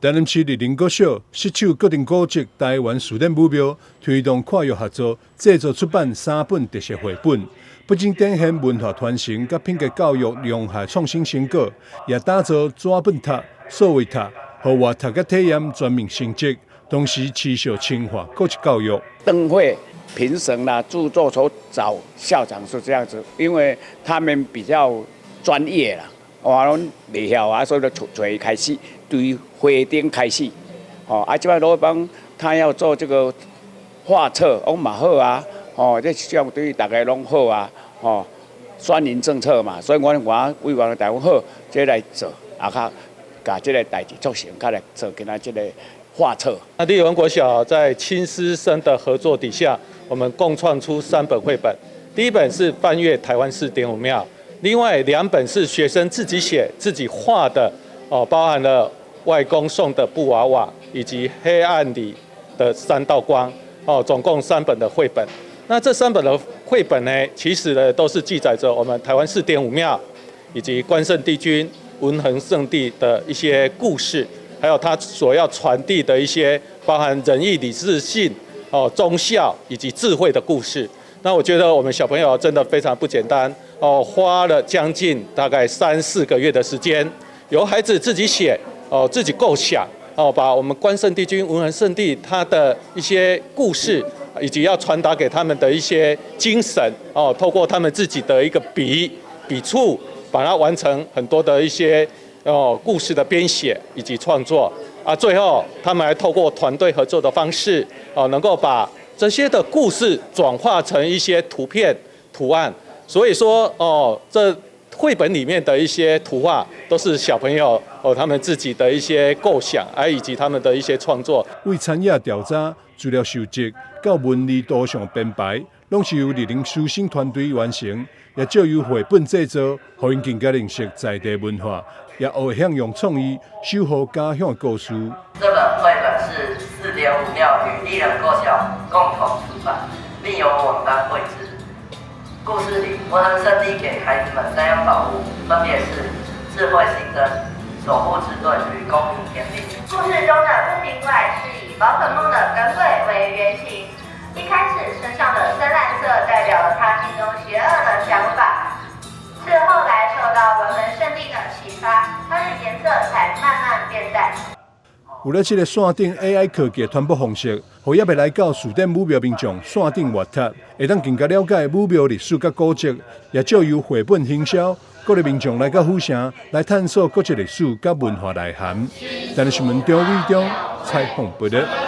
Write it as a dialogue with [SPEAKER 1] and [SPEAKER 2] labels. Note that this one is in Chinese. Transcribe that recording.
[SPEAKER 1] 台南市立林國小攜手國定古蹟台灣書店武廟，推動跨域合作，製作出版3本特色繪本，不僅展現文化傳承甲品格教育良下創新成果，也打造紙本讀、數位讀、戶外讀個體驗全面升級，同時持續深化國際教育。
[SPEAKER 2] 燈會評審啦，著作所找校長是這樣子，因為他們比較專業啦，我攏袂曉啊，所以就找伊開始。對會丁開始，這擺羅邦他要做這個畫冊，我嘛好啊，這相對於大家攏好啊，雙贏政策嘛，所以我委員台灣好，這來做，較把這個代志做成，較來做跟他這個畫冊。
[SPEAKER 3] 那立文國小在親師生的合作底下，我們共創出3本繪本，第一本是翻閱台灣4.5廟，另外2本是學生自己寫自己畫的，包含了外公送的布娃娃，以及黑暗裡的3道光，總共3本的繪本。那這3本的繪本呢，其實呢都是記載着我們台灣4.5廟，以及關聖帝君、文衡聖帝的一些故事，還有他所要傳遞的一些包含仁義禮智信、忠孝以及智慧的故事。那我覺得我們小朋友真的非常不簡單，花了將近大概3-4個月的時間，由孩子自己寫。自己構想，把我們關聖帝君、文衡聖帝他的一些故事，以及要傳達給他們的一些精神，透過他們自己的一個筆觸，把它完成很多的一些故事的編寫以及創作。最後他們還透過團隊合作的方式，能夠把這些的故事轉化成一些圖片、圖案。所以說，這繪本裡面的一些圖畫都是小朋友他們自己的一些構想，以及他們的一些創作。
[SPEAKER 1] 為產業調查、資料收集、到文字圖像編排，攏是由立林書生團隊完成，也借由繪本製作，讓因更加認識在地文化，也學會用創意守護家鄉的故事。
[SPEAKER 4] 這本繪本是4.5廟與立人國小共同出版，並由我們班繪製。故事裡，文衡聖帝給孩子們3樣寶物，分別是智慧新生、守護之盾與公平天命。
[SPEAKER 5] 故事中的不平怪是以寶可夢的耿鬼為原型，一開始身上的深藍色代表了他心中邪惡的想法，是後來受到文衡聖帝的啟發，它的顏色才慢慢變淡。
[SPEAKER 1] 有了這個線頂 AI 科技的傳播方式，讓也未來到書店武廟民眾線頂閱讀，會當更加了解武廟歷史甲古蹟，也借由繪本行銷，鼓勵民眾來到府城來探索古蹟歷史甲文化內涵。但是新聞張偉忠採訪報道。